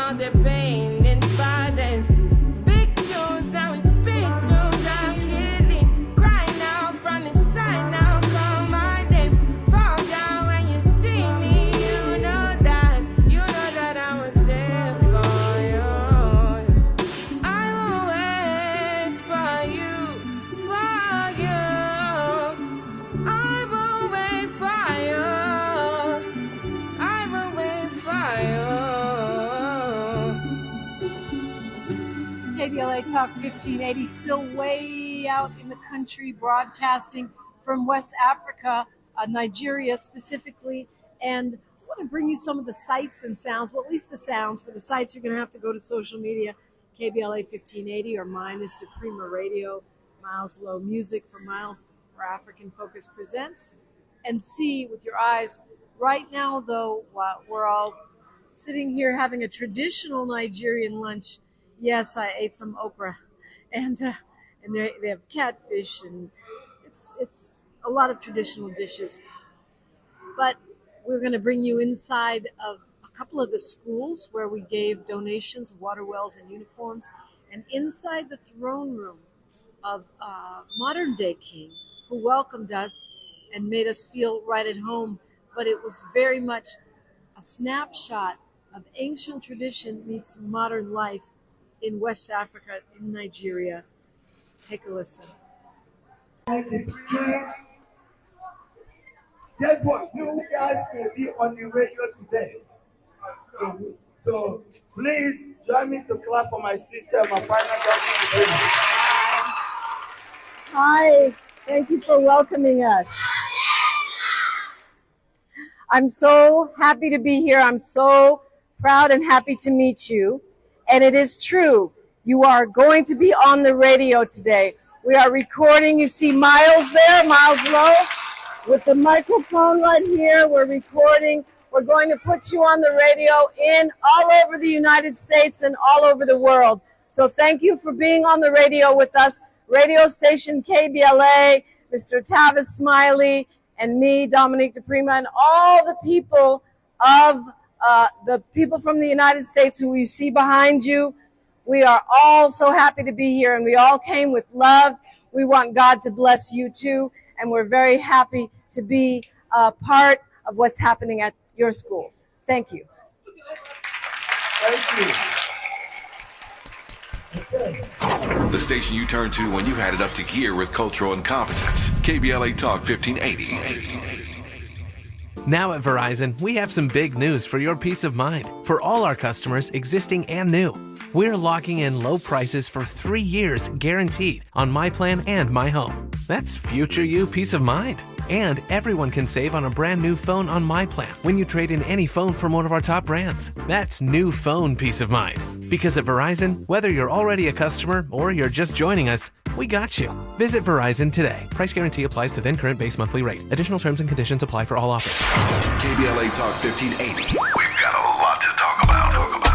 all the pain and violence. Big tunes, now it's big tunes. I'm killing, crying out from the side now. Call my name, fall down when you see me. You know that I was there for you. I will wait for you, for you. I will wait for you. I will wait for you. KBLA Talk 1580, still way out in the country, broadcasting from West Africa, Nigeria specifically. And I want to bring you some of the sights and sounds, well, at least the sounds. For the sights, you're going to have to go to social media, KBLA 1580, or mine is DiPrima Radio, Miles Low Music for Miles for African Focus Presents, and see with your eyes. Right now, though, we're all sitting here having a traditional Nigerian lunch. Yes, I ate some okra, and they have catfish, and it's a lot of traditional dishes. But we're going to bring you inside of a couple of the schools where we gave donations of water wells and uniforms, and inside the throne room of modern day king who welcomed us and made us feel right at home. But it was very much a snapshot of ancient tradition meets modern life in West Africa, in Nigeria. Take a listen. Guess what? You guys will be on the radio today. So please join me to clap for my sister, my partner, Dominique DiPrima. Hi, thank you for welcoming us. I'm so happy to be here. I'm so proud and happy to meet you. And it is true, you are going to be on the radio today. We are recording. You see Miles there, Miles Low, with the microphone right here. We're recording. We're going to put you on the radio in all over the United States and all over the world. So thank you for being on the radio with us. Radio station KBLA, Mr. Tavis Smiley, and me, Dominique DiPrima, and all the people from the United States who you see behind you. We are all so happy to be here, and we all came with love. We want God to bless you too, and we're very happy to be part of what's happening at your school. Thank you. Thank you. The station you turn to when you've had it up to gear with cultural incompetence. KBLA Talk 1580. Now at Verizon, we have some big news for your peace of mind. For all our customers, existing and new, we're locking in low prices for 3 years guaranteed on My Plan and My Home. That's future you peace of mind. And everyone can save on a brand new phone on My Plan when you trade in any phone from one of our top brands. That's new phone peace of mind. Because at Verizon, whether you're already a customer or you're just joining us, we got you. Visit Verizon today. Price guarantee applies to then current base monthly rate. Additional terms and conditions apply for all offers. KBLA Talk 1580. We've got a lot to talk about.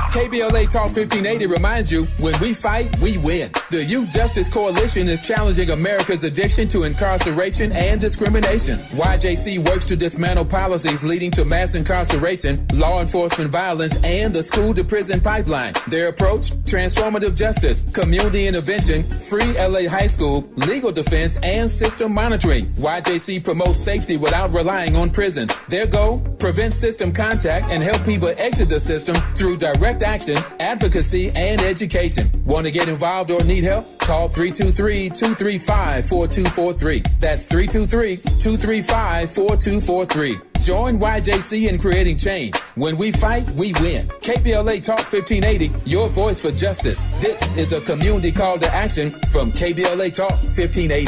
KBLA Talk 1580 reminds you, when we fight, we win. The Youth Justice Coalition is challenging America's addiction to incarceration and discrimination. YJC works to dismantle policies leading to mass incarceration, law enforcement violence, and the school-to-prison pipeline. Their approach, transformative justice, community intervention, free LA high school, legal defense, and system monitoring. YJC promotes safety without relying on prisons. Their goal, prevent system contact and help people exit the system through direct action, advocacy, and education. Want to get involved or need help? Call 323-235-4243. That's 323-235-4243. Join YJC in creating change. When we fight, we win. KBLA Talk 1580, your voice for justice. This is a community call to action from KBLA Talk 1580.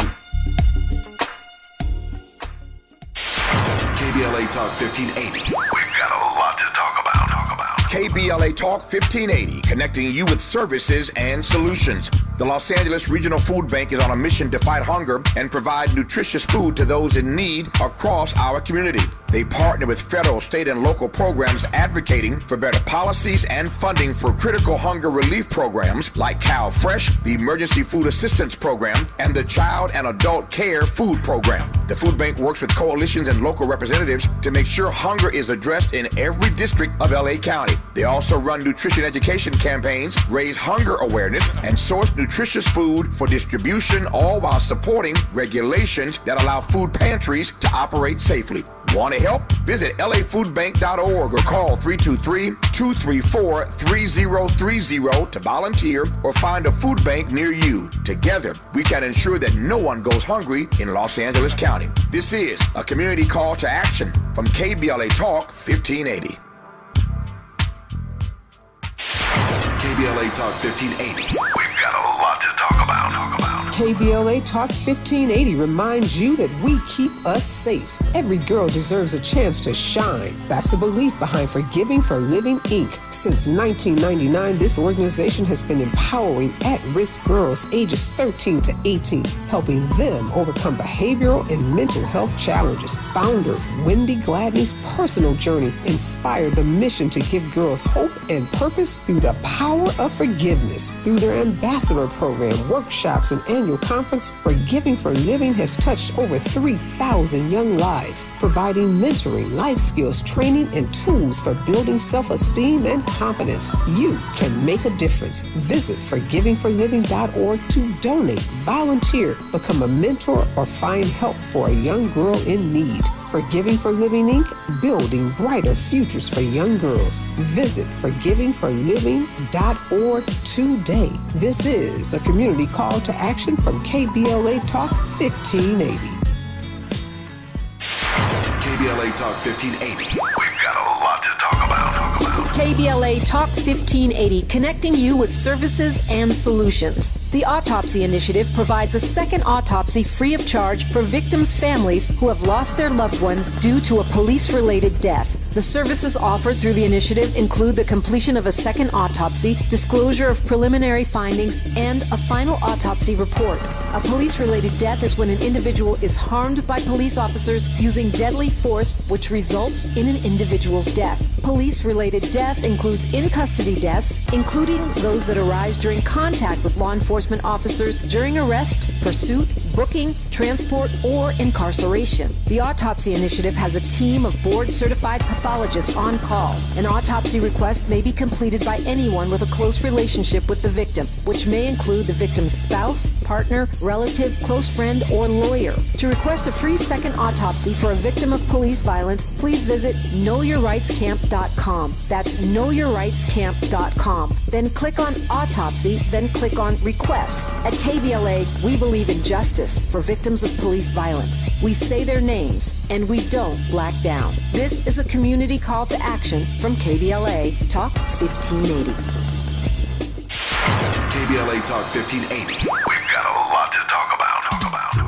KBLA Talk 1580. We've got a lot to talk about. KBLA Talk 1580, connecting you with services and solutions. The Los Angeles Regional Food Bank is on a mission to fight hunger and provide nutritious food to those in need across our community. They partner with federal, state, and local programs advocating for better policies and funding for critical hunger relief programs like Cal Fresh, the Emergency Food Assistance Program, and the Child and Adult Care Food Program. The food bank works with coalitions and local representatives to make sure hunger is addressed in every district of LA County. They also run nutrition education campaigns, raise hunger awareness, and source nutritious food for distribution, all while supporting regulations that allow food pantries to operate safely. Want to help? Visit lafoodbank.org or call 323-234-3030 to volunteer or find a food bank near you. Together, we can ensure that no one goes hungry in Los Angeles County. This is a community call to action from KBLA Talk 1580. KBLA Talk 1580. We've got a lot to talk about. KBLA Talk 1580 reminds you that we keep us safe. Every girl deserves a chance to shine. That's the belief behind Forgiving for Living, Inc. Since 1999, this organization has been empowering at-risk girls ages 13 to 18, helping them overcome behavioral and mental health challenges. Founder Wendy Gladney's personal journey inspired the mission to give girls hope and purpose through the power of forgiveness. Through their ambassador program, workshops, and annual conference, Forgiving for Living has touched over 3,000 young lives, providing mentoring, life skills, training, and tools for building self-esteem and confidence. You can make a difference. Visit forgivingforliving.org to donate, volunteer, become a mentor, or find help for a young girl in need. Forgiving for Living, Inc., building brighter futures for young girls. Visit forgivingforliving.org today. This is a community call to action from KBLA Talk 1580. KBLA Talk 1580. We've got a lot to talk about. KBLA Talk 1580, connecting you with services and solutions. The Autopsy Initiative provides a second autopsy free of charge for victims' families who have lost their loved ones due to a police-related death. The services offered through the initiative include the completion of a second autopsy, disclosure of preliminary findings, and a final autopsy report. A police-related death is when an individual is harmed by police officers using deadly force, which results in an individual's death. Police-related death includes in-custody deaths, including those that arise during contact with law enforcement officers during arrest, pursuit, booking, transport, or incarceration. The Autopsy Initiative has a team of board-certified pathologists on call. An autopsy request may be completed by anyone with a close relationship with the victim, which may include the victim's spouse, partner, relative, close friend, or lawyer. To request a free second autopsy for a victim of police violence, please visit knowyourrightscamp.com. That's knowyourrightscamp.com. Then click on Autopsy, then click on Request. At KBLA, we believe in justice for victims of police violence. We say their names, and we don't black down. This is a community call to action from KBLA Talk 1580. KBLA Talk 1580. We've got a lot to talk about.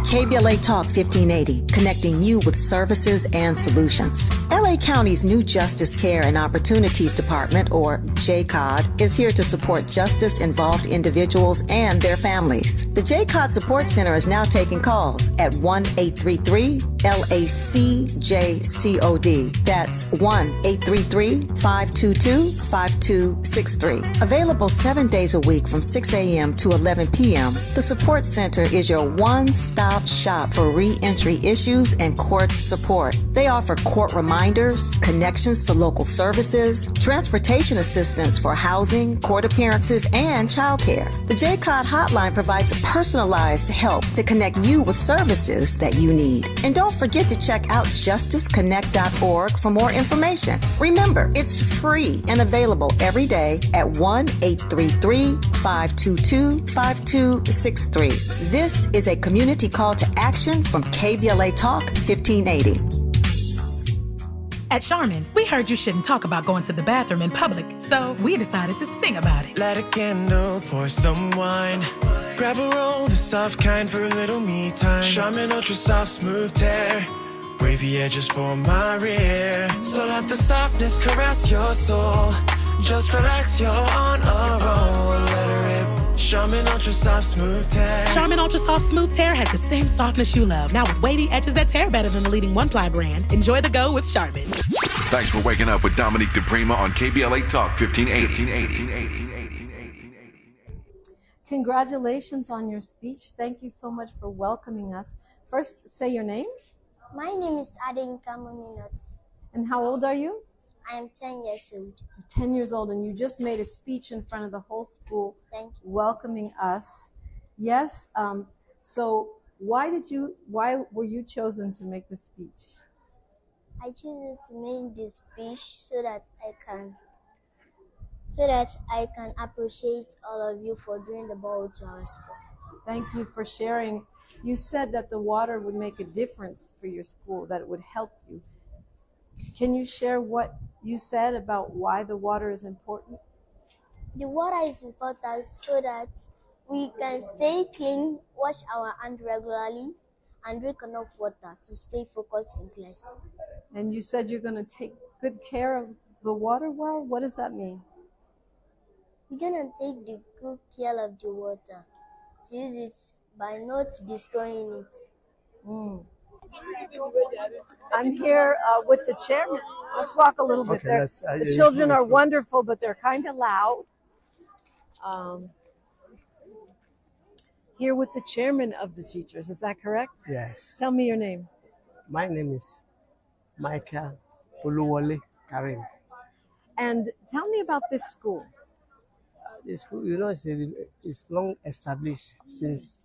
KBLA Talk 1580, connecting you with services and solutions. LA County's new Justice Care and Opportunities Department, or JCOD, is here to support justice-involved individuals and their families. The JCOD Support Center is now taking calls at 1-833-LACJCOD. That's 1-833-522-5263. Available 7 days a week from 6 a.m. to 11 p.m., the Support Center is your one-stop shop for re-entry issues and court support. They offer court reminders, connections to local services, transportation assistance for housing, court appearances, and childcare. The JCOD hotline provides personalized help to connect you with services that you need. And don't forget to check out justiceconnect.org for more information. Remember, it's free and available every day at 1-833-522-5263. This is a community call to action from KBLA Talk 1580. At Charmin, we heard you shouldn't talk about going to the bathroom in public, so we decided to sing about it. Light a candle, pour some wine. Grab a roll, the soft kind for a little me time. Charmin Ultra Soft Smooth Tear. Wavy edges for my rear. So let the softness caress your soul. Just relax, you're on a roll. Let her rip. Charmin Ultra Soft Smooth Tear. Charmin Ultra Soft Smooth Tear has the same softness you love, now with wavy edges that tear better than the leading one-ply brand. Enjoy the go with Charmin. Thanks for waking up with Dominique DiPrima on KBLA Talk 1580. Congratulations on your speech. Thank you so much for welcoming us. First, say your name. My name is Adinka Muminot. And how old are you? I am 10 years old. 10 years old, and you just made a speech in front of the whole school. Thank you. Welcoming us. Yes. So why were you chosen to make the speech? I chose to make this speech so that I can appreciate all of you for doing the ball to our school. Thank you for sharing. You said that the water would make a difference for your school, that it would help you. Can you share what you said about why the water is important? The water is important so that we can stay clean, wash our hands regularly, and drink enough water to stay focused in class. And you said you're going to take good care of the water well? What does that mean? We're going to take the good care of the water, to use it by not destroying it. I'm here with the chairman. Let's walk a little bit. Okay, the children are wonderful, but they're kind of loud. Here with the chairman of the teachers, is that correct? Yes. Tell me your name. My name is Michael Olayiwola Karim. And tell me about this school. This school, you know, it's long established since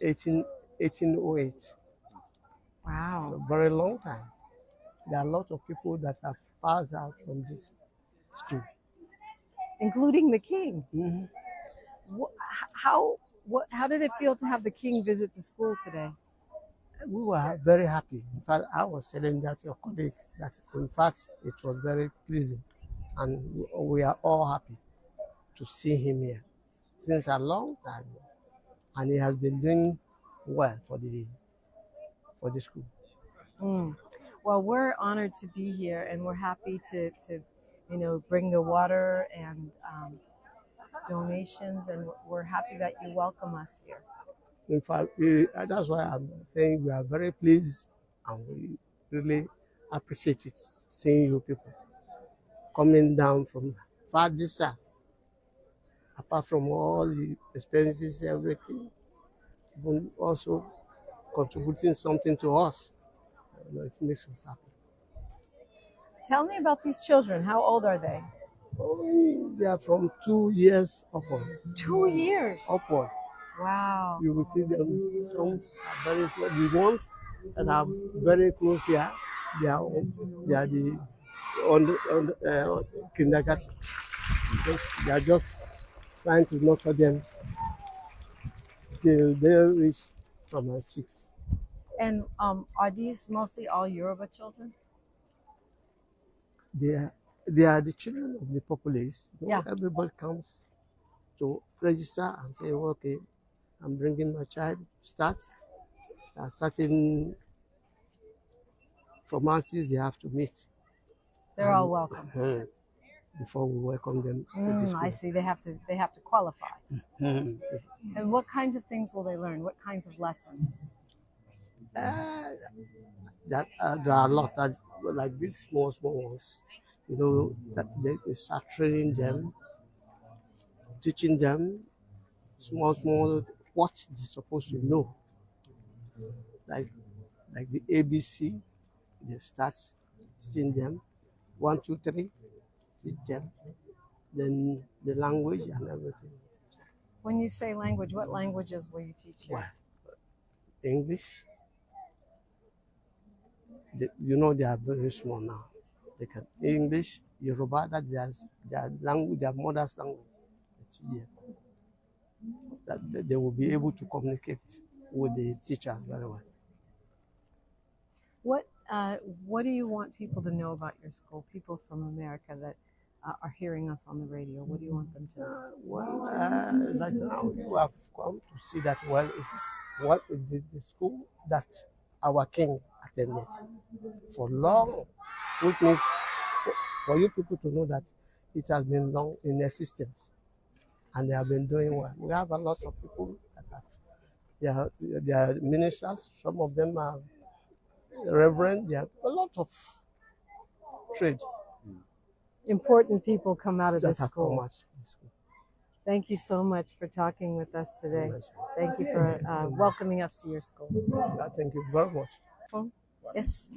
1808. Wow. It's a very long time. There are a lot of people that have passed out from this school. Including the king. Mm-hmm. How did it feel to have the king visit the school today? We were very happy. In fact, I was telling that your colleague that in fact it was very pleasing, and we are all happy to see him here since a long time, and he has been doing well for the school. Well, we're honored to be here, and we're happy to bring the water and donations, and we're happy that you welcome us here. In fact, that's why I'm saying we are very pleased, and we really appreciate it, seeing you people coming down from far distance. Apart from all the expenses, everything, even also contributing something to us. It makes us happy. Tell me about these children. How old are they? They are from 2 years upward. 2 years? Upward. Wow. You will see them, some are very small. The ones that are very close here, they are the kindergarten. They are just trying to nurture them till they reach from 6. And are these mostly all Yoruba children? They are the children of the populace. Yeah. Everybody comes to register and say, okay, I'm bringing my child to start. There are certain formalities they have to meet. They're all welcome. Before we welcome them to the school. I see. They have to qualify. And what kinds of things will they learn? What kinds of lessons? there are a lot that, like these small ones, you know, that they start training them, teaching them small what they're supposed to know. Like the ABC, they start teaching them 1, 2, 3, teach them. Then the language and everything. When you say language, what languages will you teach here? Well, English. You know, they are very small now. They can English, Yoruba, that's their language, their mother's language. That they will be able to communicate with the teachers very well. What do you want people to know about your school? People from America that are hearing us on the radio. What do you want them to know? Right now you have come to see that this is what the school that our king attended for long, which means for you people to know that it has been long in existence, and they have been doing well. We have a lot of people that they are ministers. Some of them are reverend. They have a lot of trade. Important people come out of this That have school. come out of the school. Thank you so much for talking with us today. Thank you for welcoming us to your school. Thank you very much. Yes.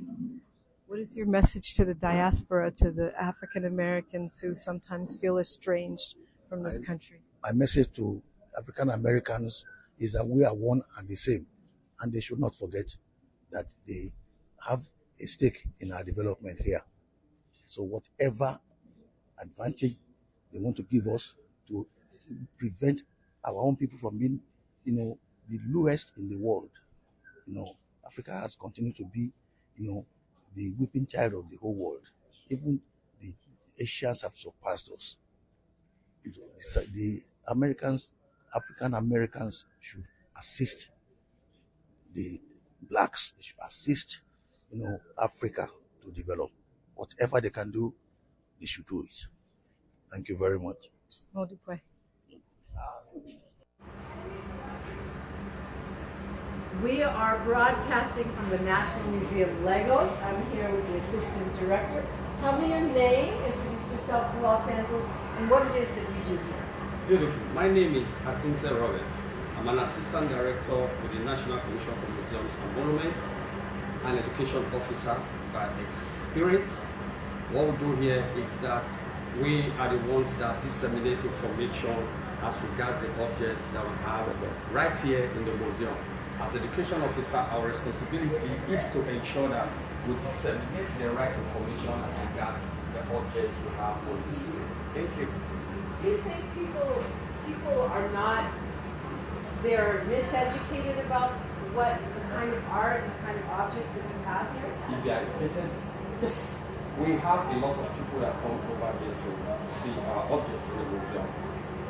What is your message to the diaspora, to the African Americans who sometimes feel estranged from this country? My message to African Americans is that we are one and the same, and they should not forget that they have a stake in our development here. So whatever advantage they want to give us to prevent our own people from being, the lowest in the world, Africa has continued to be, the whipping child of the whole world. Even the Asians have surpassed us. The African Americans should assist the blacks. They should assist, Africa to develop. Whatever they can do, they should do it. Thank you very much. We are broadcasting from the National Museum of Lagos. I'm here with the Assistant Director. Tell me your name, introduce yourself to Los Angeles, and what it is that you do here. Beautiful. My name is Atinse Robert. I'm an Assistant Director with the National Commission for Museums and Monuments, an Education Officer by experience. What we do here is that we are the ones that disseminate information as regards the objects that we have right here in the museum. As Education Officer, our responsibility is to ensure that we disseminate the right information as regards the objects we have on display. Thank you. Do you think people are not, they're miseducated about what the kind of art and the kind of objects that we have here? If they are educated, yes. We have a lot of people that come over here to see our objects in the museum.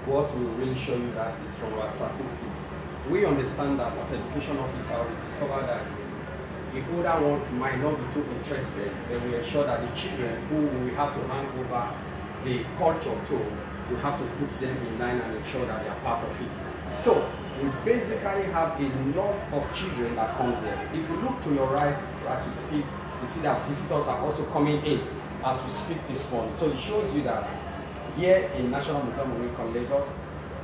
What we will really show you that is from our statistics. We understand that as Education Officer, we discover that the older ones might not be too interested, then we ensure that the children who we have to hand over the culture to, we have to put them in line and ensure that they are part of it. So we basically have a lot of children that comes there. If you look to your right as we speak, you see that visitors are also coming in as we speak this morning. So it shows you that here in National Museum of Lagos,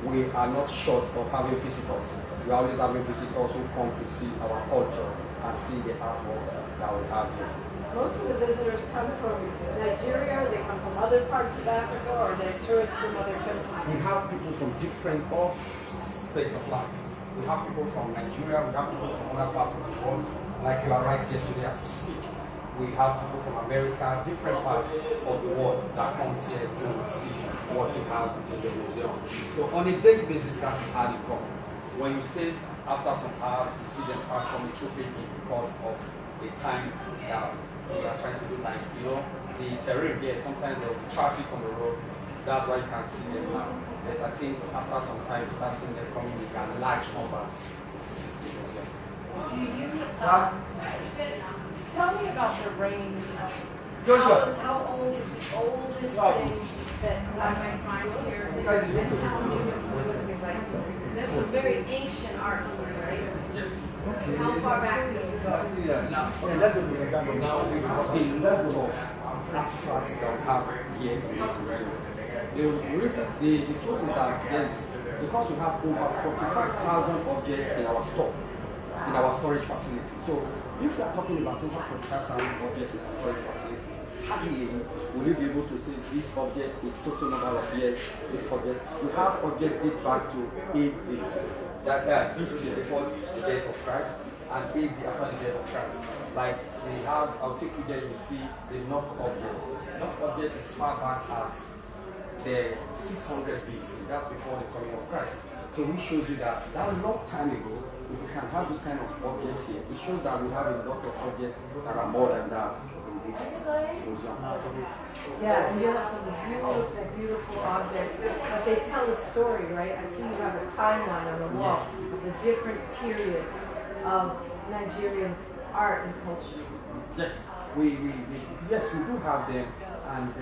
we are not short of having visitors. We are always having visitors who come to see our culture and see the artworks that we have here. Most of the visitors come from Nigeria, or they come from other parts of Africa, or they're tourists from other countries? We have people from different space of life. We have people from Nigeria, we have people from other parts of the world, like you are right here today as we speak. We have people from America, different parts of the world that comes here to see what we have in the museum. So on a daily basis, that is how they come. When you stay, after some hours, you see them start coming trooping in because of the time that we are trying to do. Like, the terrain here, sometimes there will be traffic on the road. That's why you can see them now. But I think after some time, you start seeing them coming in large numbers to visit the museum. Do you, tell me about the range of how old is the oldest thing that I might find here, and how new is the newest thing? Like, there's some very ancient art here, right? Yes. How far back does it go? Now we have a level of artifacts that we have here in this museum. The truth is that because we have over 45,000 objects in our store, in our storage facility. So if you are talking about over 45,000 objects in our storage facility, hardly will you be able to say this object is so number of years, this object. We have objects date back to AD, that BC before the death of Christ, and AD after the death of Christ. Like we have, I'll take you there, you see the Knock object. Knock object is far back as the 600 BC, that's before the coming of Christ. So it shows you that a long time ago, if we can have this kind of objects here, it shows that we have a lot of objects that are more than that in this museum. Yeah, and you have some beautiful, beautiful objects, but they tell a story, right? I see you have a timeline on the wall of the different periods of Nigerian art and culture. Yes, we do have them, and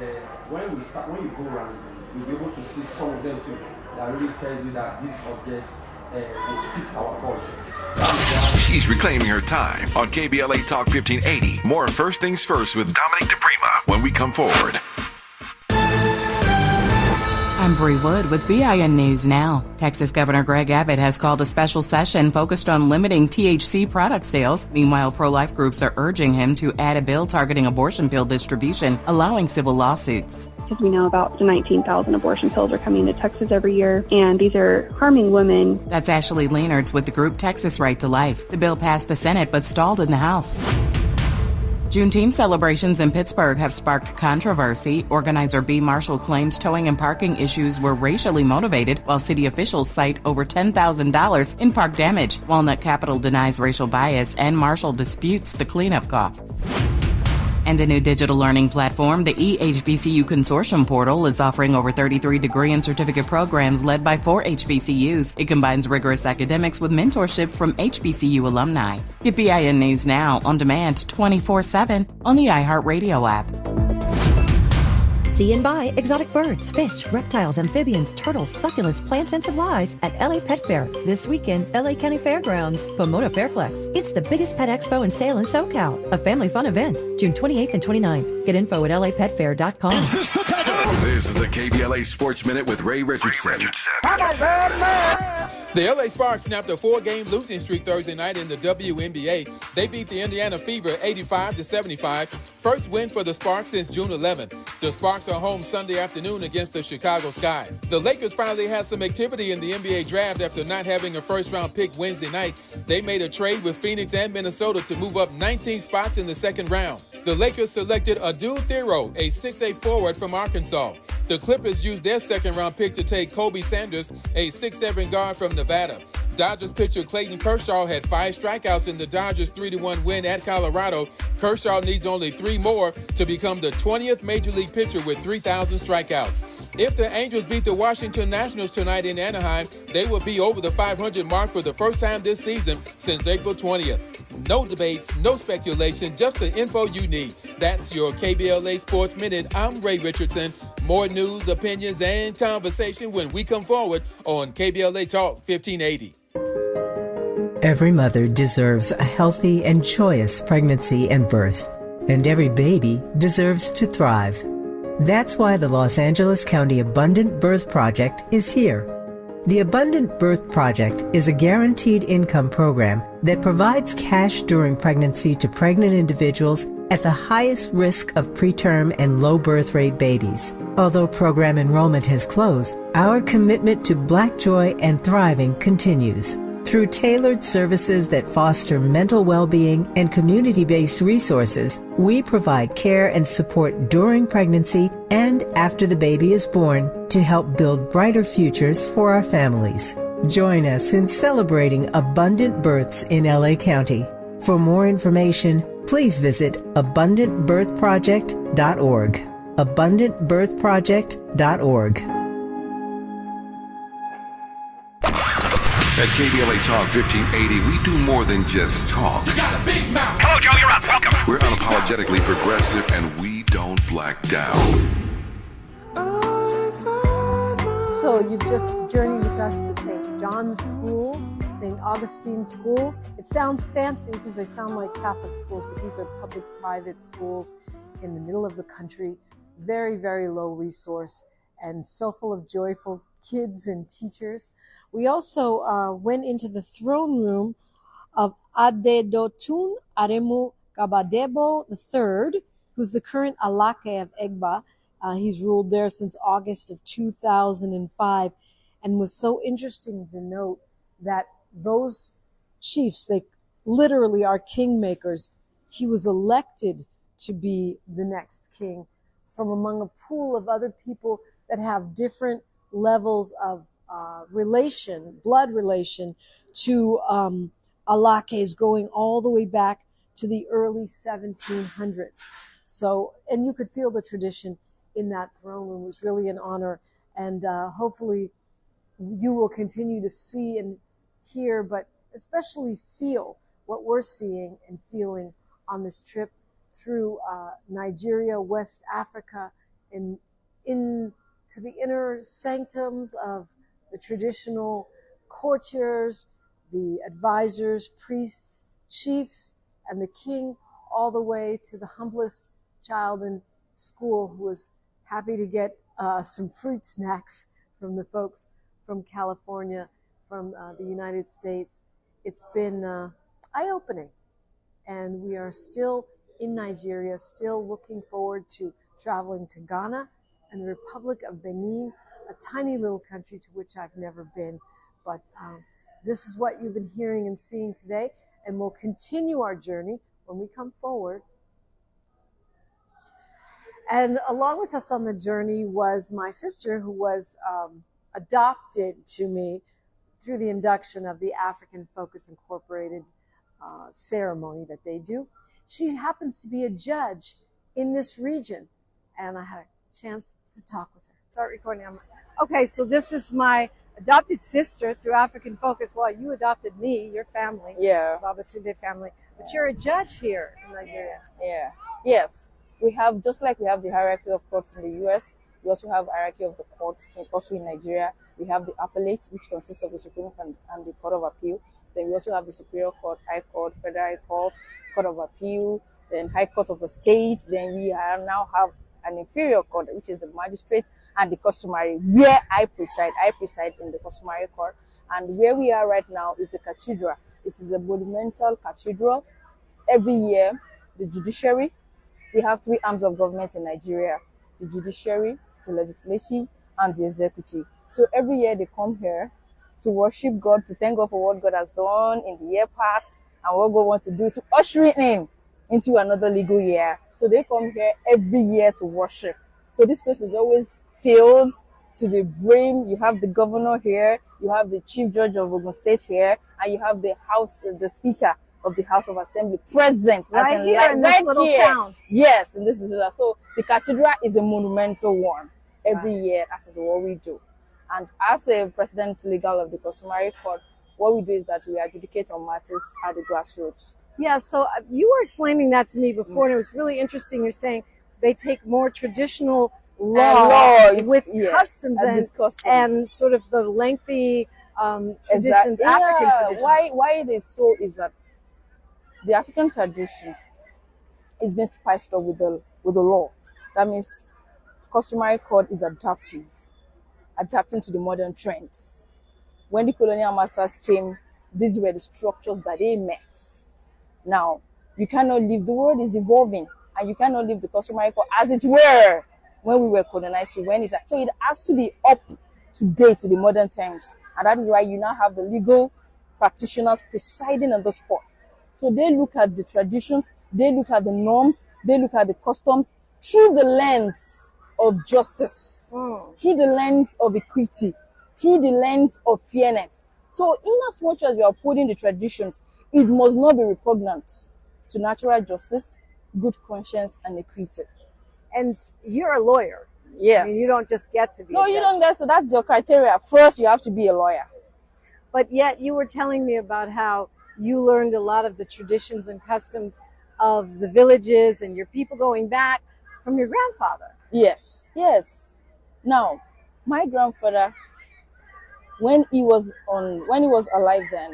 when you go around, you'll be able to see some of them too. That really tells you that these objects will speak our culture. She's reclaiming her time on KBLA Talk 1580. More First Things First with Dominique DiPrima when we come forward. I'm I'm Bree Wood with BIN News Now. Texas Governor Greg Abbott has called a special session focused on limiting THC product sales. Meanwhile, pro-life groups are urging him to add a bill targeting abortion pill distribution, allowing civil lawsuits. Because we know about 19,000 abortion pills are coming to Texas every year, and these are harming women. That's Ashley Leonards with the group Texas Right to Life. The bill passed the Senate but stalled in the House. Juneteenth celebrations in Pittsburgh have sparked controversy. Organizer B. Marshall claims towing and parking issues were racially motivated, while city officials cite over $10,000 in park damage. Walnut Capital denies racial bias, and Marshall disputes the cleanup costs. And a new digital learning platform, the eHBCU Consortium Portal, is offering over 33 degree and certificate programs led by 4 HBCUs. It combines rigorous academics with mentorship from HBCU alumni. Get BIN News Now on demand 24/7 on the iHeartRadio app. See and buy exotic birds, fish, reptiles, amphibians, turtles, succulents, plants, and supplies at LA Pet Fair. This weekend, LA County Fairgrounds, Pomona Fairplex. It's the biggest pet expo and sale in SoCal. A family fun event, June 28th and 29th. Get info at lapetfair.com. This is the KBLA Sports Minute with Ray Richardson. The LA Sparks snapped a 4-game losing streak Thursday night in the WNBA. They beat the Indiana Fever 85-75. First win for the Sparks since June 11th. The Sparks are home Sunday afternoon against the Chicago Sky. The Lakers finally had some activity in the NBA draft after not having a first-round pick Wednesday night. They made a trade with Phoenix and Minnesota to move up 19 spots in the second round. The Lakers selected Adul Thero, a 6'8" forward from Arkansas. The Clippers used their second-round pick to take Kobe Sanders, a 6'7" guard from Nevada. Dodgers pitcher Clayton Kershaw had 5 strikeouts in the Dodgers' 3-1 win at Colorado. Kershaw needs only 3 more to become the 20th Major League pitcher with 3,000 strikeouts. If the Angels beat the Washington Nationals tonight in Anaheim, they will be over the 500 mark for the first time this season since April 20th. No debates, no speculation, just the info you need. That's your KBLA Sports Minute. I'm Ray Richardson. More news, opinions, and conversation when we come forward on KBLA Talk 1580. Every mother deserves a healthy and joyous pregnancy and birth, and every baby deserves to thrive. That's why the Los Angeles County Abundant Birth Project is here. The Abundant Birth Project is a guaranteed income program that provides cash during pregnancy to pregnant individuals at the highest risk of preterm and low birth rate babies. Although program enrollment has closed, our commitment to Black joy and thriving continues. Through tailored services that foster mental well-being and community-based resources, we provide care and support during pregnancy and after the baby is born to help build brighter futures for our families. Join us in celebrating abundant births in LA County. For more information, please visit abundantbirthproject.org. abundantbirthproject.org. At KBLA Talk 1580, we do more than just talk. You got a big mouth. Hello, Joe, you're up. Welcome. We're unapologetically progressive, and we don't black down. So you've just journeyed with us to St. John's School, St. Augustine School. It sounds fancy because they sound like Catholic schools, but these are public-private schools in the middle of the country. Very, very low resource and so full of joyful kids and teachers. We also went into the throne room of Adedotun Aremu Kabadebo III, who's the current Alake of Egba. He's ruled there since August of 2005, and was so interesting to note that those chiefs, they literally are kingmakers. He was elected to be the next king from among a pool of other people that have different levels of blood relation to Alakes, going all the way back to the early 1700s. So, and you could feel the tradition in that throne room. It was really an honor, and hopefully you will continue to see and hear, but especially feel what we're seeing and feeling on this trip through Nigeria, West Africa, and into the inner sanctums of the traditional courtiers, the advisors, priests, chiefs, and the king, all the way to the humblest child in school who was happy to get some fruit snacks from the folks from California, from the United States. It's been eye-opening, and we are still in Nigeria, still looking forward to traveling to Ghana and the Republic of Benin, a tiny little country to which I've never been. But this is what you've been hearing and seeing today, and we'll continue our journey when we come forward. And along with us on the journey was my sister, who was adopted to me through the induction of the African Focus Incorporated ceremony that they do. She happens to be a judge in this region, and I had a chance to talk with her. Start recording. Okay, so this is my adopted sister through African Focus. Well, you adopted me, your family, Babatunde family, but you're a judge here in Nigeria. Yeah. Yes. We have, just like we have the hierarchy of courts in the US, we also have hierarchy of the courts also in Nigeria. We have the appellate, which consists of the Supreme Court and the Court of Appeal. Then we also have the Superior Court, High Court, Federal High Court, Court of Appeal, then High Court of the State. Then we now have an Inferior Court, which is the magistrate and the customary, where I preside. I preside in the customary court. And where we are right now is the cathedral. It is a monumental cathedral. Every year, the judiciary, we have 3 arms of government in Nigeria: the judiciary, the legislative, and the executive. So every year they come here to worship God, to thank God for what God has done in the year past and what God wants to do to usher in into another legal year. So they come here every year to worship. So this place is always filled to the brim. You have the governor here, you have the chief judge of Ogun State here, and you have the speaker of the House of Assembly present right here in this little town. Yes, in this little town. So the cathedral is a monumental one. Every year, that is what we do. And as a president legal of the customary court, what we do is that we adjudicate on matters at the grassroots. Yeah, so you were explaining that to me before, and it was really interesting. You're saying they take more traditional law with customs and sort of the lengthy traditions, African traditions. Why it is so is that the African tradition is being spiced up with the law. That means customary court is adapting to the modern trends. When the colonial masters came, these were the structures that they met. Now, you cannot leave, the world is evolving, and you cannot leave the customary court as it were when we were colonized. So it has to be up to date to the modern times. And that is why you now have the legal practitioners presiding on this court. So they look at the traditions, they look at the norms, they look at the customs through the lens of justice, through the lens of equity, through the lens of fairness. So in as much as you are putting the traditions, it must not be repugnant to natural justice, good conscience, and equity. And you're a lawyer. Yes. I mean, you don't just get to be No, a you judge. don't get, so that's your criteria. First, you have to be a lawyer. But yet you were telling me about how you learned a lot of the traditions and customs of the villages and your people going back from your grandfather. Yes, yes. Now, my grandfather, when he was alive then,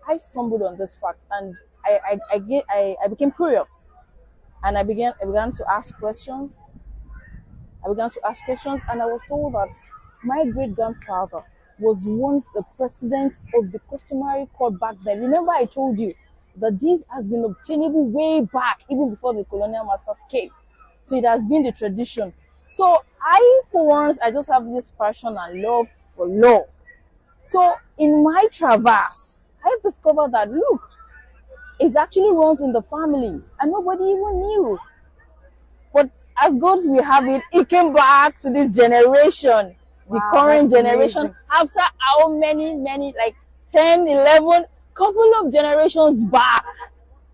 I stumbled on this fact, and I became curious, and I began to ask questions. And I was told that my great grandfather was once the president of the customary court back then. Remember, I told you that this has been obtainable way back, even before the colonial masters came. So it has been the tradition. So for once, I just have this passion and love for law. So in my traverse, I discovered that, look, it actually runs in the family, and nobody even knew. But as God will have it, it came back to this generation, the current generation, amazing. After how many, like 10, 11, couple of generations back.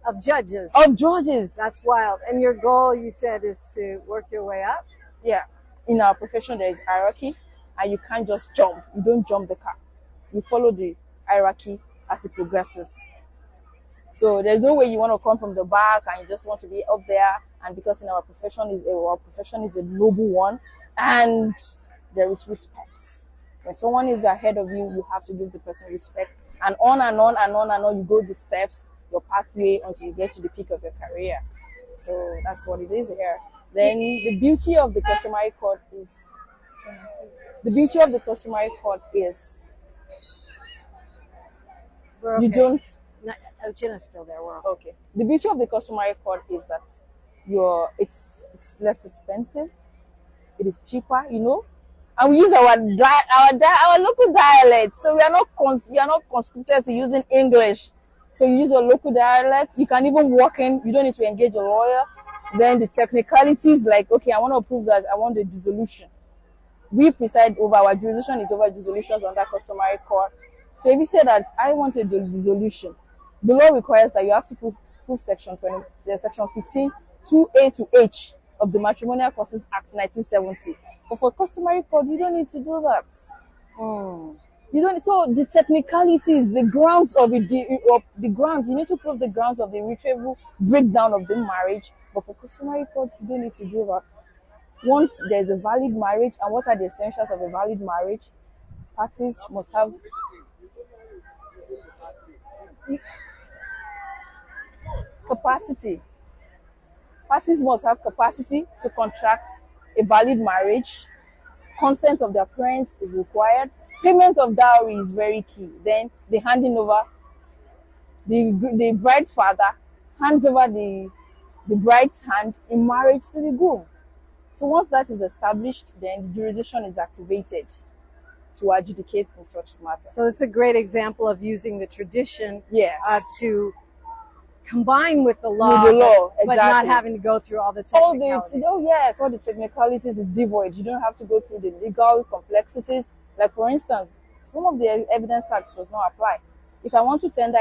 Of judges. That's wild. And your goal, you said, is to work your way up? Yeah. In our profession, there is hierarchy, and you can't just jump. You don't jump the car. You follow the hierarchy as it progresses. So there's no way you want to come from the back and you just want to be up there. And because our profession is a noble one, and there is respect. When someone is ahead of you, you have to give the person respect. And on and on and on and on, you go the steps, your pathway, until you get to the peak of your career. So that's what it is here. Then the beauty of the customary court is The beauty of the customary court is you don't. Uchenna's still there. We're okay. The beauty of the customary court is that it's less expensive. It is cheaper, and we use our local dialect. So we are not conscripted to using English. So you use your local dialect. You can even walk in. You don't need to engage a lawyer. Then the technicalities, like, okay, I want to prove that I want a dissolution. We preside over, our jurisdiction is over dissolutions under customary court. So if you say that I want a dissolution, the law requires that you have to prove section 15 2A to H of the Matrimonial Causes Act 1970. But for customary court, you don't need to do that. You don't. So the technicalities, the grounds of the grounds, you need to prove the grounds of the irretrievable breakdown of the marriage. But for customary court, you don't need to do that. Once there is a valid marriage, and what are the essentials of a valid marriage? Parties must have capacity. Parties must have capacity to contract a valid marriage. Consent of their parents is required. Payment of dowry is very key. Then the handing over, the bride's father hands over the bride's hand in marriage to the groom. So once that is established, then the jurisdiction is activated to adjudicate in such matters. So it's a great example of using the tradition to combine with the law, but not having to go through all the technicalities. All the technicalities is devoid. You don't have to go through the legal complexities. Like, for instance, some of the evidence acts does not apply. If I want to tender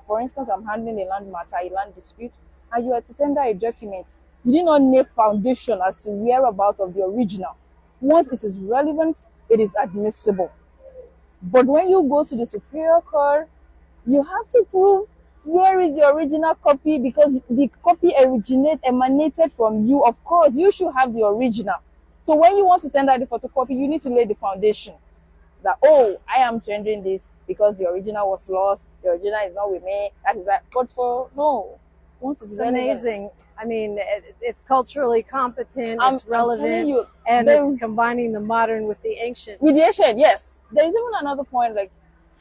for instance, I'm handling a land matter, a land dispute, and you are to tender a document, you did not need foundation as to whereabouts of the original. Once it is relevant, it is admissible. But when you go to the Superior Court, you have to prove where is the original copy, because the copy emanated from you. Of course, you should have the original. So when you want to tender the photocopy, you need to lay the foundation that, I am tendering this because the original was lost, the original is not with me, that is that. But once it's relevant, amazing. I mean, it's culturally competent, it's relevant, and it's combining the modern with the ancient. With the ancient, yes. There is even another point, like,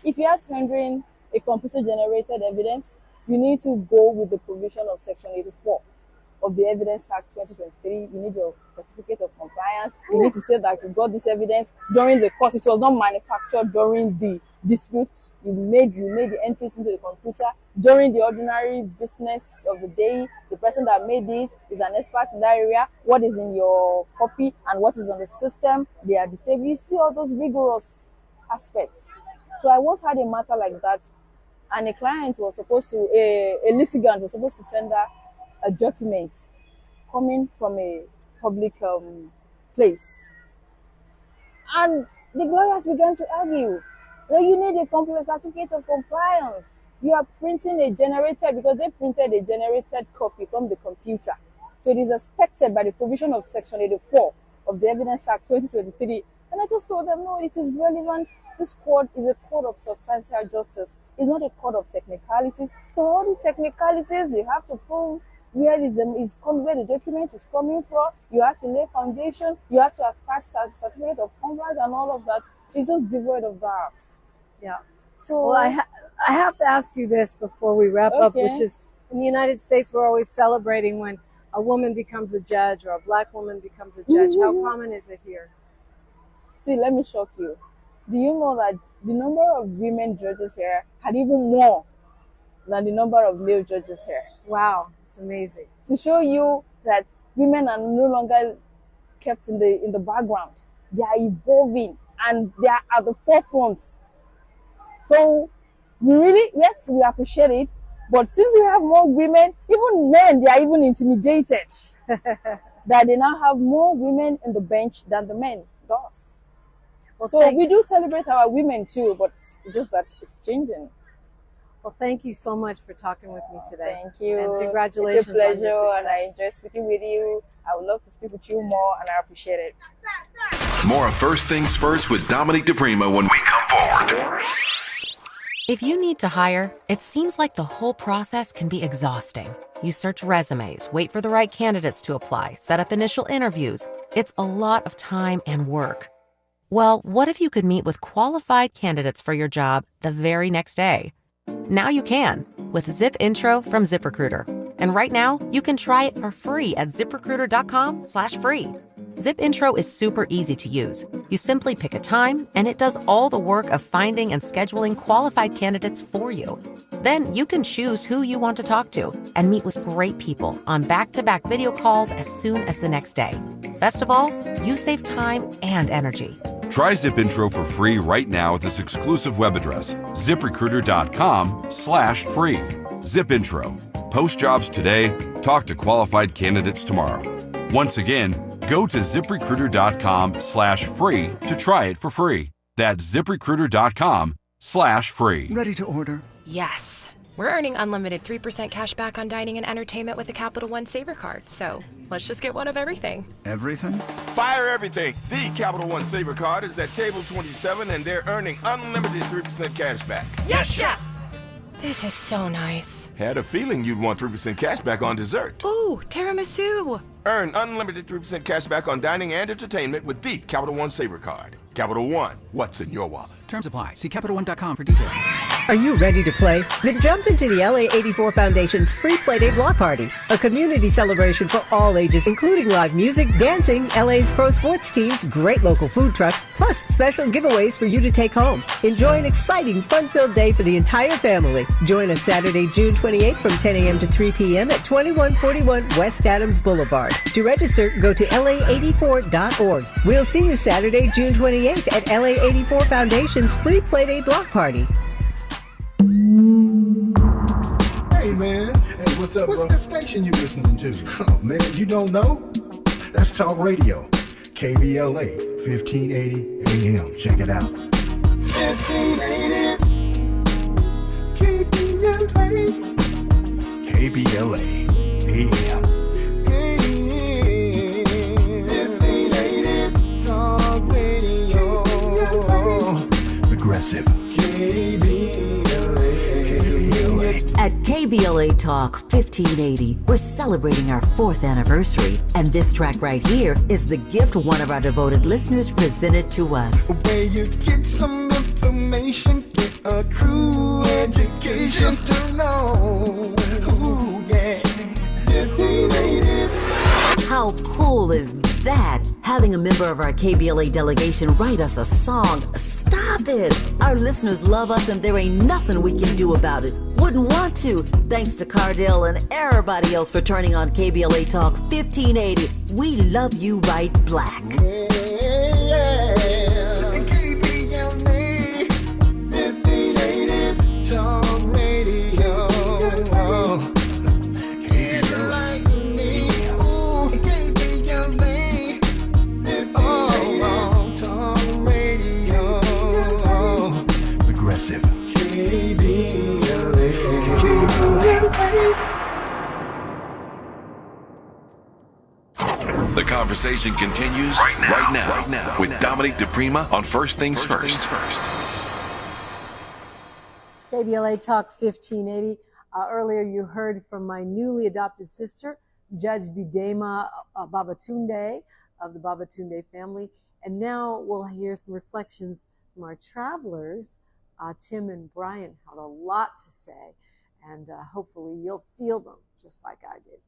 if you are tendering a computer-generated evidence, you need to go with the provision of Section 84 of the Evidence Act 2023. You need your certificate of compliance. You need to say that you got this evidence during the course. It was not manufactured during the dispute. You made the entries into the computer during the ordinary business of the day. The person that made it is an expert in that area. What is in your copy and what is on the system, they are disabled. You see all those rigorous aspects. So I once had a matter like that, and a litigant was supposed to tender a document coming from a public place. And the lawyers began to argue, you need a complex certificate of compliance. You are printing a generated, because they printed a generated copy from the computer. So it is expected by the provision of Section 84 of the Evidence Act 2023. And I just told them, no, it is relevant. This court is a court of substantial justice. It's not a court of technicalities. So all the technicalities, you have to prove where the document is coming from. You have to lay foundation. You have to attach certificate of compliance and all of that. It's just devoid of that. Yeah. So I have to ask you this before we wrap up, which is, in the United States, we're always celebrating when a woman becomes a judge or a black woman becomes a judge. How common is it here? See, let me shock you. Do you know that the number of women judges here had even more than the number of male judges here? Wow, it's amazing. To show you that women are no longer kept in the background. They are evolving and they are at the forefront. So we appreciate it. But since we have more women, even men, they are even intimidated that they now have more women in the bench than the men does. Well, so we do celebrate our women too, but just that it's changing. Well, thank you so much for talking with me today. Thank you. And congratulations. It's a pleasure, on your success. and I enjoy speaking with you. I would love to speak with you more, and I appreciate it. More of First Things First with Dominique DiPrima when we come forward. If you need to hire, it seems like the whole process can be exhausting. You search resumes, wait for the right candidates to apply, set up initial interviews. It's a lot of time and work. Well, what if you could meet with qualified candidates for your job the very next day? Now you can with Zip Intro from ZipRecruiter. And right now, you can try it for free at ziprecruiter.com/free. Zip Intro is super easy to use. You simply pick a time, and it does all the work of finding and scheduling qualified candidates for you. Then you can choose who you want to talk to and meet with great people on back-to-back video calls as soon as the next day. Best of all, you save time and energy. Try Zip Intro for free right now at this exclusive web address, ziprecruiter.com/free. Zip Intro. Post jobs today, talk to qualified candidates tomorrow. Once again, go to ziprecruiter.com/free to try it for free. That's ziprecruiter.com/free. Ready to order? Yes. We're earning unlimited 3% cash back on dining and entertainment with a Capital One Saver card, so let's just get one of everything. Everything? Fire everything! The Capital One Saver card is at table 27 and they're earning unlimited 3% cash back. Yes, Chef! This is so nice. Had a feeling you'd want 3% cash back on dessert. Ooh, tiramisu! Earn unlimited 3% cash back on dining and entertainment with the Capital One Saver card. Capital One, what's in your wallet? Terms apply. See CapitalOne.com for details. Are you ready to play? Then jump into the LA84 Foundation's Free Playday Block Party, a community celebration for all ages, including live music, dancing, LA's pro sports teams, great local food trucks, plus special giveaways for you to take home. Enjoy an exciting, fun-filled day for the entire family. Join on Saturday, June 28th from 10 a.m. to 3 p.m. at 2141 West Adams Boulevard. To register, go to la84.org. We'll see you Saturday, June 28th at LA84 Foundation's Free Playday Block Party. Hey man, hey, what's up? What's the station you listening to? Oh man, you don't know? That's Talk Radio, KBLA, 1580 AM. Check it out. 1580 KBLA AM. 1580 Talk Radio. Progressive. At KBLA Talk 1580, we're celebrating our 4th anniversary, and this track right here is the gift one of our devoted listeners presented to us. Where you get some information, get a true education, just to know. Ooh, yeah. 1580. How cool is that? Having a member of our KBLA delegation write us a song. Stop it! Our listeners love us and there ain't nothing we can do about it. Wouldn't want to. Thanks to Cardell and everybody else for turning on KBLA Talk 1580. We love you right black. KBLA 1580 Talk Radio. Kids like me. Ooh, KBLA 1580 Talk Radio. Progressive. The conversation continues right now with Dominique DiPrima on First Things First. KBLA Talk 1580. Earlier you heard from my newly adopted sister, Judge Bidema Babatunde of the Babatunde family. And now we'll hear some reflections from our travelers. Tim and Brian had a lot to say, and hopefully you'll feel them just like I did.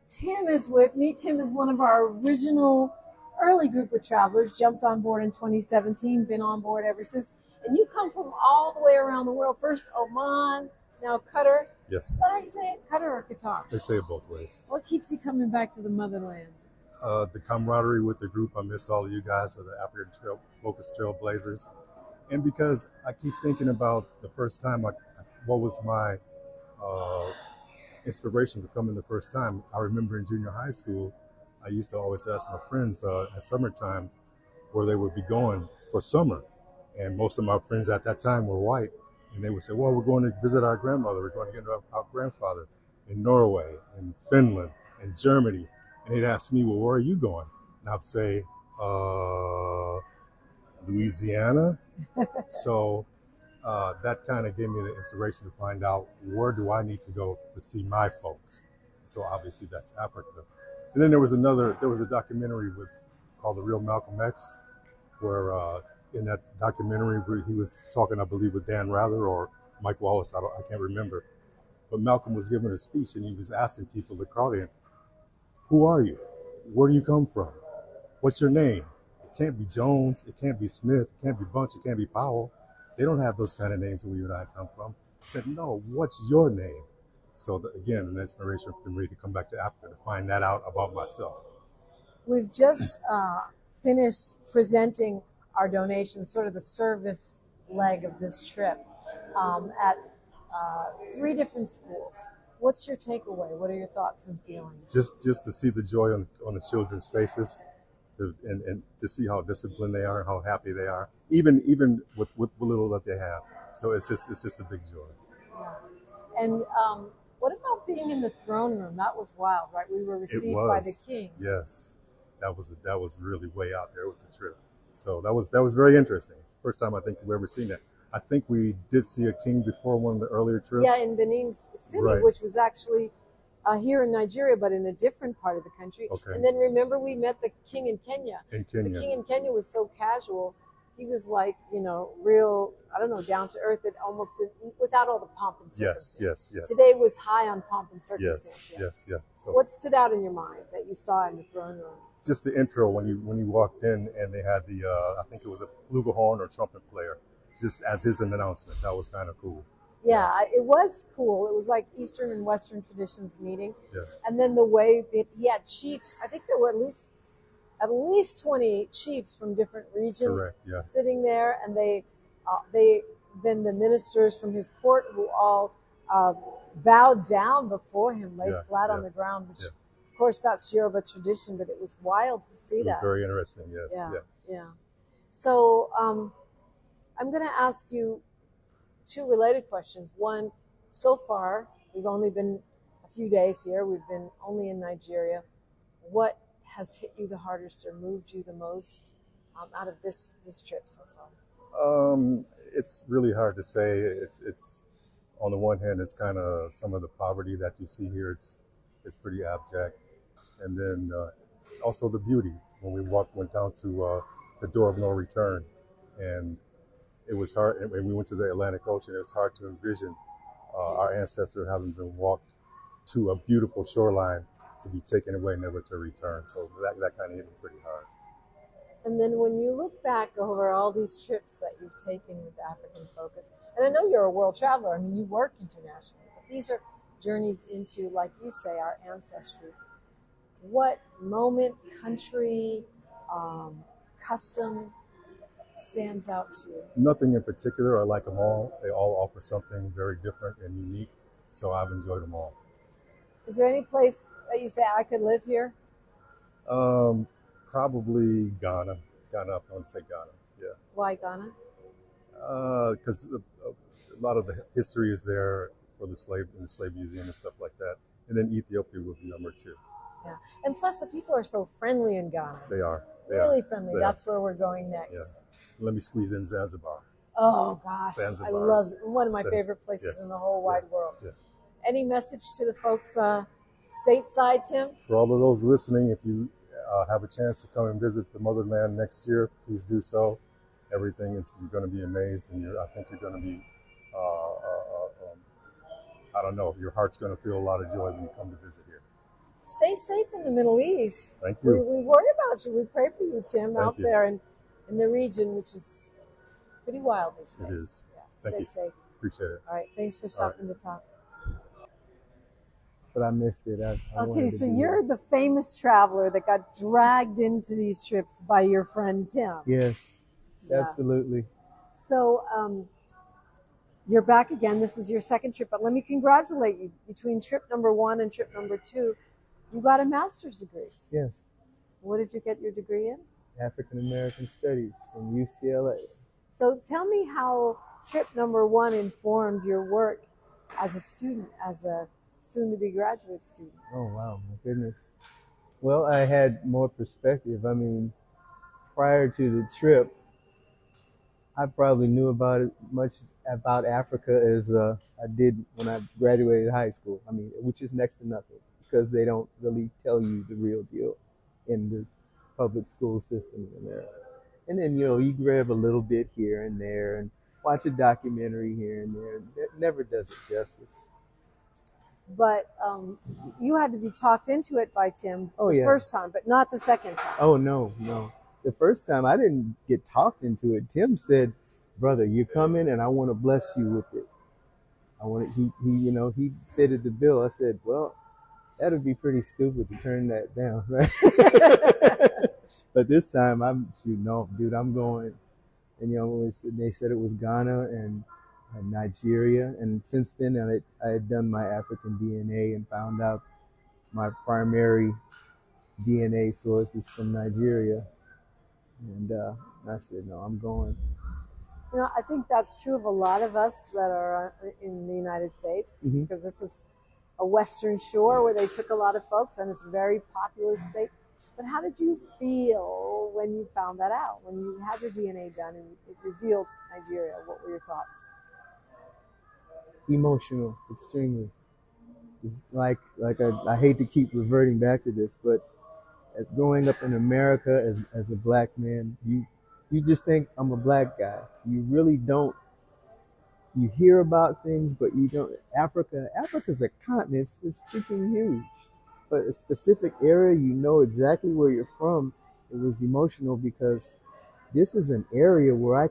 Tim is with me. Tim is one of our original early group of travelers, jumped on board in 2017, been on board ever since. And you come from all the way around the world. First Oman, now Qatar. Yes. What are you saying, Qatar or Qatar? They say it both ways. What keeps you coming back to the motherland? The camaraderie with the group. I miss all of you guys of the African Focus Trailblazers. And because I keep thinking about the first time, what was my inspiration for coming the first time. I remember in junior high school, I used to always ask my friends at summertime where they would be going for summer. And most of my friends at that time were white. And they would say, well, we're going to visit our grandmother. We're going to get our grandfather in Norway, in Finland, in Germany. And they'd ask me, well, where are you going? And I'd say, Louisiana. So that kind of gave me the inspiration to find out where do I need to go to see my folks. So obviously that's Africa. And then there was a documentary called The Real Malcolm X. where in that documentary where he was talking, I believe, with Dan Rather or Mike Wallace, I can't remember. But Malcolm was giving a speech and he was asking people, the crowd in, who are you? Where do you come from? What's your name? It can't be Jones, it can't be Smith, it can't be Bunch, it can't be Powell. They don't have those kind of names where you and I come from. I said, no, what's your name? So again, an inspiration for me to come back to Africa to find that out about myself. We've just finished presenting our donations, sort of the service leg of this trip, at 3 different schools. What's your takeaway? What are your thoughts and feelings? Just to see the joy on the children's faces, and to see how disciplined they are and how happy they are, even with little that they have. So it's just a big joy. Yeah. And what about being in the throne room? That was wild, right? We were received by the king. Yes, that was really way out there. It was a trip. So that was very interesting. First time I think we've ever seen that. I think we did see a king before one of the earlier trips. Yeah, in Benin City, right. Which was actually here in Nigeria, but in a different part of the country. Okay. And then remember, we met the king in Kenya. In Kenya. The king in Kenya was so casual. He was like, real, down to earth, that almost without all the pomp and circumstance. Yes. Today was high on pomp and circumstance. Yes. So what stood out in your mind that you saw in the throne room? Just the intro when you walked in and they had the I think it was a flugelhorn or trumpet player, just as his announcement. That was kind of cool. Yeah, it was cool. It was like Eastern and Western traditions meeting. Yeah. And then the way that he had chiefs, I think there were at least 20 chiefs from different regions. Correct, yeah. Sitting there, and they then the ministers from his court who all bowed down before him, laid flat on the ground, which of course that's Yoruba tradition, but it was wild to see that. It was very interesting, yes. Yeah. So I'm going to ask you 2 related questions. One, so far, we've only been a few days here. We've been only in Nigeria. What has hit you the hardest or moved you the most out of this trip so far? It's really hard to say. It's on the one hand, it's kind of some of the poverty that you see here. It's pretty abject, and then also the beauty. When we went down to the door of no return, and it was hard. And when we went to the Atlantic Ocean, it was hard to envision our ancestors having been walked to a beautiful shoreline to be taken away, never to return. So that kind of hit me pretty hard. And then when you look back over all these trips that you've taken with African Focus, and I know you're a world traveler, I mean, you work internationally, but these are journeys into, like you say, our ancestry. What moment, country, custom stands out to you? Nothing in particular. I like them all. They all offer something very different and unique, so I've enjoyed them all. Is there any place that you say, I could live here? Probably Ghana. I want to say Ghana, yeah. Why Ghana? Because a lot of the history is there for the slave museum and stuff like that. And then Ethiopia would be number 2. Yeah, and plus the people are so friendly in Ghana. They are. Really friendly. That's where we're going next. Yeah. Let me squeeze in Zanzibar. Oh gosh, I love it. One of my favorite places in the whole wide world. Yeah. Any message to the folks stateside, Tim? For all of those listening, if you have a chance to come and visit the motherland next year, please do so. You're going to be amazed, and I think you're going to be, your heart's going to feel a lot of joy when you come to visit here. Stay safe in the Middle East. Thank you. We worry about you. We pray for you, Tim, out there in the region, which is pretty wild these days. It is. Yeah. Stay safe. Appreciate it. All right. Thanks for stopping to talk. But I missed it. Okay, so you're the famous traveler that got dragged into these trips by your friend Tim. Yes, absolutely. So you're back again. This is your second trip, but let me congratulate you. Between trip number 1 and trip number 2, you got a master's degree. Yes. What did you get your degree in? African American Studies from UCLA. So tell me how trip number 1 informed your work as a student, as a soon-to-be graduate student. Oh, wow, my goodness. Well, I had more perspective. I mean, prior to the trip, I probably knew about as much about Africa as I did when I graduated high school. I mean, which is next to nothing, because they don't really tell you the real deal in the public school system in America. And then, you grab a little bit here and there and watch a documentary here and there. That never does it justice. But you had to be talked into it by Tim the first time, but not the second time. Oh, no. The first time I didn't get talked into it. Tim said, brother, you're coming and I want to bless you with it. He fitted the bill. I said, well, that'd be pretty stupid to turn that down, right? But this time dude, I'm going. And, they said it was Ghana and Nigeria. And since then, I had done my African DNA and found out my primary DNA source is from Nigeria. And I said, no, I'm going. I think that's true of a lot of us that are in the United States, because this is a Western shore where they took a lot of folks, and it's a very populous state. But how did you feel when you found that out, when you had your DNA done and it revealed Nigeria? What were your thoughts? Emotional, extremely. It's like I hate to keep reverting back to this, but as growing up in America as a black man, you just think I'm a black guy. You really don't. You hear about things, but you don't. Africa's a continent. It's freaking huge. But a specific area, you know exactly where you're from. It was emotional because this is an area where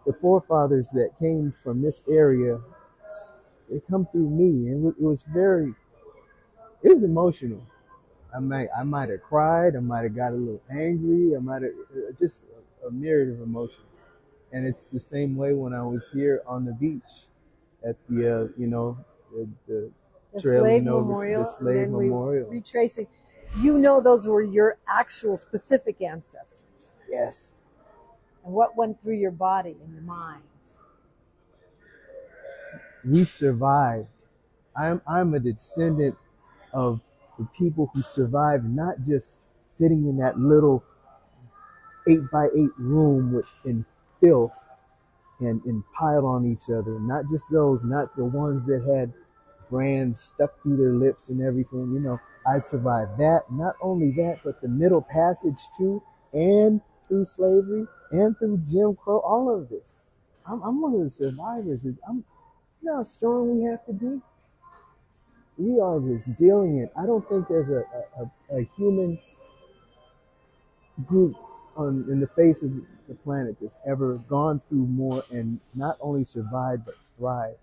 the forefathers that came from this area, they come through me. And it was emotional. I might have cried. I might have got a little angry. I might have just a myriad of emotions. And it's the same way when I was here on the beach at the slave memorial. The slave memorial. Retracing. Those were your actual specific ancestors. Yes. And what went through your body and your mind? We survived. I'm a descendant of the people who survived, not just sitting in that little 8x8 room in filth and piled on each other. Not just those, not the ones that had brands stuck through their lips and everything. I survived that. Not only that, but the Middle Passage too, and through slavery and through Jim Crow, all of this. I'm one of the survivors. You know how strong we have to be? We are resilient. I don't think there's a human group in the face of the planet that's ever gone through more and not only survived, but thrived.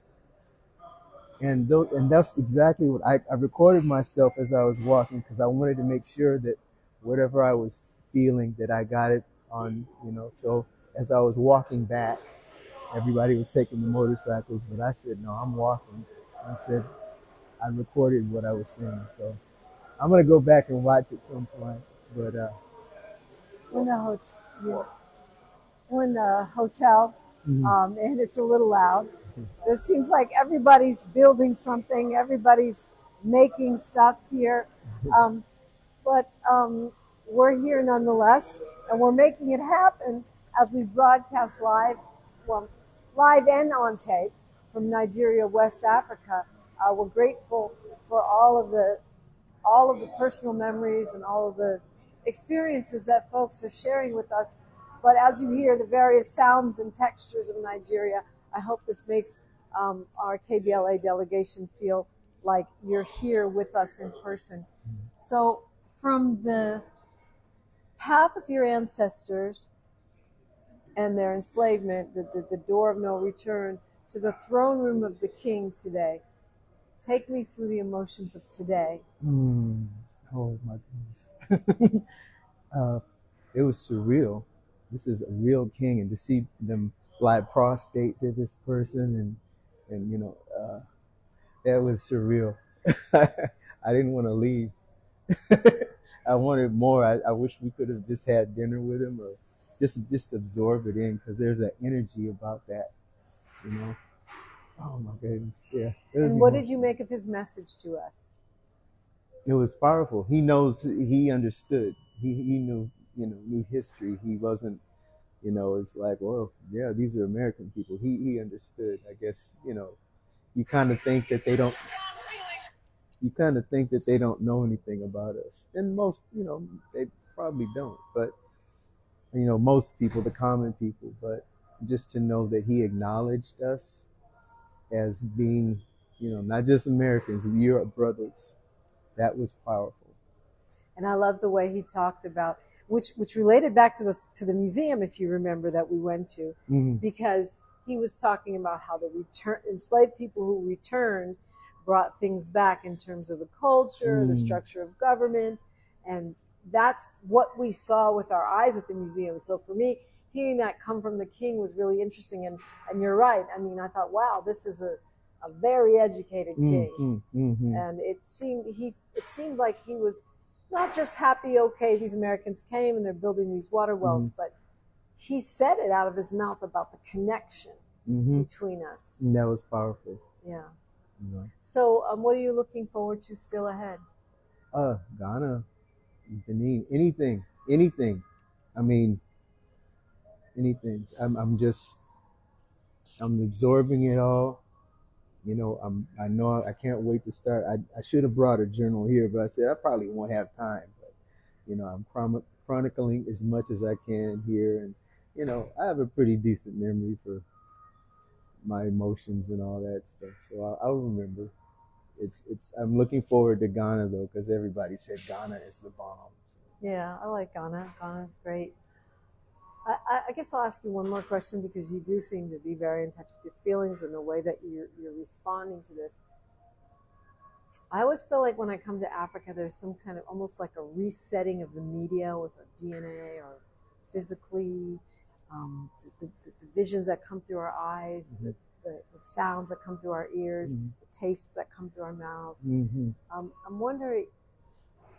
And that's exactly what I recorded myself as I was walking, because I wanted to make sure that whatever I was feeling, that I got it on, So as I was walking back, everybody was taking the motorcycles, but I said, no, I'm walking. I said, I recorded what I was saying. So I'm going to go back and watch at some point. But we're in the hotel, and it's a little loud. It seems like everybody's building something, everybody's making stuff here, but we're here nonetheless, and we're making it happen as we broadcast live and on tape from Nigeria, West Africa. We're grateful for all of the personal memories and all of the experiences that folks are sharing with us. But as you hear the various sounds and textures of Nigeria, I hope this makes our KBLA delegation feel like you're here with us in person. So from the path of your ancestors and their enslavement, the door of no return, to the throne room of the king today, take me through the emotions of today. Oh my goodness. It was surreal. This is a real king, and to see them fly prostate to this person and that was surreal. I didn't want to leave. I wanted more. I wish we could have just had dinner with him or just absorb it in, because there's an energy about that, Oh my goodness, yeah. And what did you make of his message to us? It was powerful. He understood. He knew history. He wasn't, it's like, well, yeah, these are American people. He understood. I guess, you kind of think that they don't know anything about us. And most, they probably don't. But you know, most people, the common people, but just to know that he acknowledged us as being, you know, not just Americans, we are brothers. That was powerful. And I love the way he talked about, which related back to the museum, if you remember, that we went to, because he was talking about how the enslaved people who returned brought things back in terms of the culture, the structure of government, and that's what we saw with our eyes at the museum. So for me, hearing that come from the king was really interesting. And you're right. I mean, I thought, wow, this is a very educated king. And it seemed like he was not just happy, okay, these Americans came and they're building these water wells, but he said it out of his mouth about the connection between us. And that was powerful. Yeah. Yeah. So what are you looking forward to still ahead? Ghana, Benin, anything. I mean, anything. I'm absorbing it all. You know, I know I can't wait to start. I should have brought a journal here, but I said I probably won't have time. But, you know, I'm chronicling as much as I can here. And, you know, I have a pretty decent memory for my emotions and all that stuff. So I'll remember. I'm looking forward to Ghana, though, because everybody said Ghana is the bomb. So. Yeah, I like Ghana. Ghana's great. I guess I'll ask you one more question, because you do seem to be very in touch with your feelings and the way that you're responding to this. I always feel like when I come to Africa, there's some kind of almost like a resetting of the media with our DNA or physically, the visions that come through our eyes, the sounds that come through our ears, the tastes that come through our mouths. I'm wondering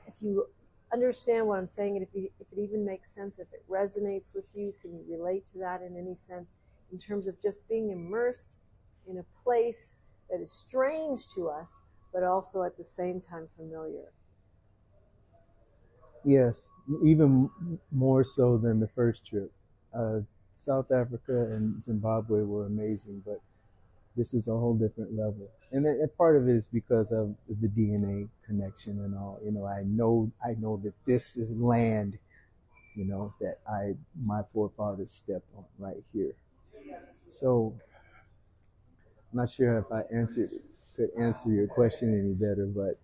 if you understand what I'm saying, and if it even makes sense, if it resonates with you. Can you relate to that in any sense, in terms of just being immersed in a place that is strange to us, but also at the same time familiar? Yes, even more so than the first trip. South Africa and Zimbabwe were amazing, but this is a whole different level. And part of it is because of the DNA connection and all. You know, I know that this is land, you know, that my forefathers stepped on right here. So I'm not sure if I could answer your question any better, but.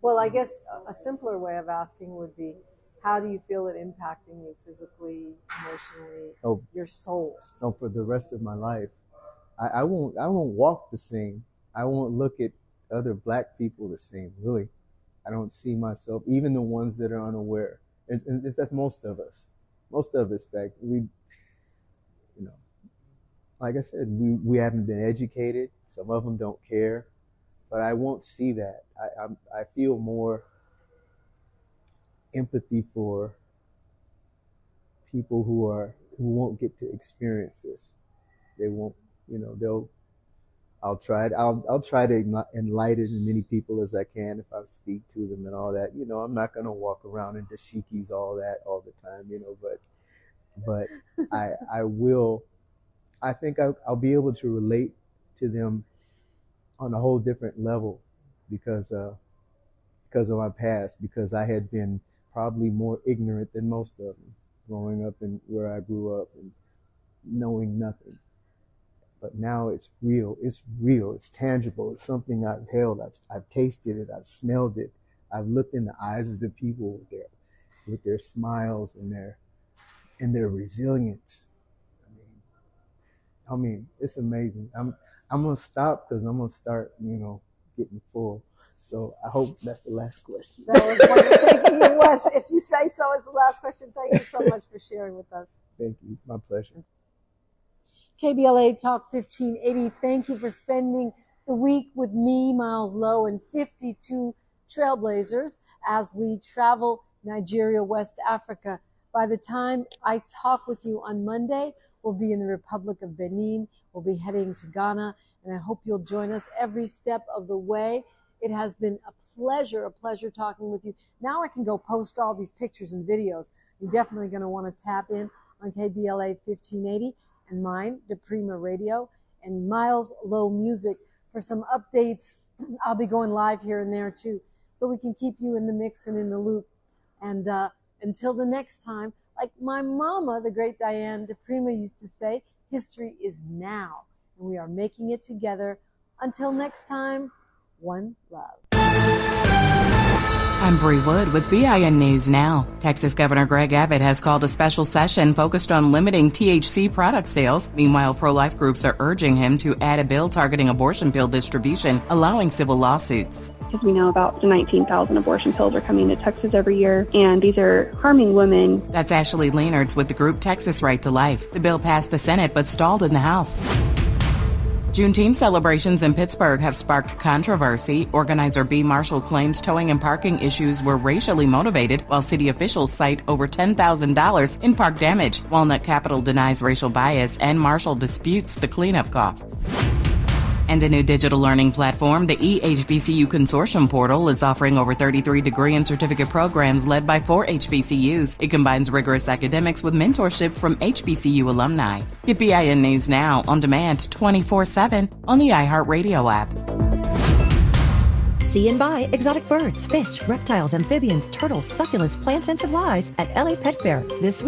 Well, I guess a simpler way of asking would be, how do you feel it impacting you physically, emotionally, your soul? Oh, for the rest of my life. I won't walk the same. I won't look at other Black people the same, really. I don't see myself, even the ones that are unaware. And that's most of us. Most of us, back, you know, like I said, we haven't been educated. Some of them don't care, but I won't see that. I feel more empathy for people who won't get to experience this. They won't. You know, I'll try to enlighten as many people as I can if I speak to them and all that. You know, I'm not gonna walk around in dashikis all the time. You know, but I will. I think I'll be able to relate to them on a whole different level because of my past. Because I had been probably more ignorant than most of them growing up and where I grew up and knowing nothing. But now it's real. It's real. It's tangible. It's something I've held. I've tasted it. I've smelled it. I've looked in the eyes of the people with their smiles and their resilience. I mean, it's amazing. I'm gonna stop because I'm gonna start, you know, getting full. So I hope that's the last question. That was wonderful. Thank you, Wes. If you say so, it's the last question. Thank you so much for sharing with us. Thank you. My pleasure. KBLA Talk 1580, thank you for spending the week with me, Miles Lowe, and 52 Trailblazers as we travel Nigeria, West Africa. By the time I talk with you on Monday, we'll be in the Republic of Benin. We'll be heading to Ghana, and I hope you'll join us every step of the way. It has been a pleasure talking with you. Now I can go post all these pictures and videos. You're definitely going to want to tap in on KBLA 1580. And mine, DiPrima Radio, and Miles Lowe Music for some updates. I'll be going live here and there too, so we can keep you in the mix and in the loop. And until the next time, Like my mama, the great Diane DiPrima, used to say, history is now, and we are making it together. Until next time, one love. I'm Bree Wood with BIN News Now. Texas Governor Greg Abbott has called a special session focused on limiting THC product sales. Meanwhile, pro-life groups are urging him to add a bill targeting abortion pill distribution, allowing civil lawsuits. Because we know about 19,000 abortion pills are coming to Texas every year, and these are harming women. That's Ashley Leonards with the group Texas Right to Life. The bill passed the Senate but stalled in the House. Juneteenth celebrations in Pittsburgh have sparked controversy. Organizer B. Marshall claims towing and parking issues were racially motivated, while city officials cite over $10,000 in park damage. Walnut Capital denies racial bias, and Marshall disputes the cleanup costs. And a new digital learning platform, the eHBCU Consortium Portal, is offering over 33 degree and certificate programs led by 4 HBCUs. It combines rigorous academics with mentorship from HBCU alumni. Get BIN News Now on demand 24/7 on the iHeartRadio app. See and buy exotic birds, fish, reptiles, amphibians, turtles, succulents, plants, and supplies at LA Pet Fair this week.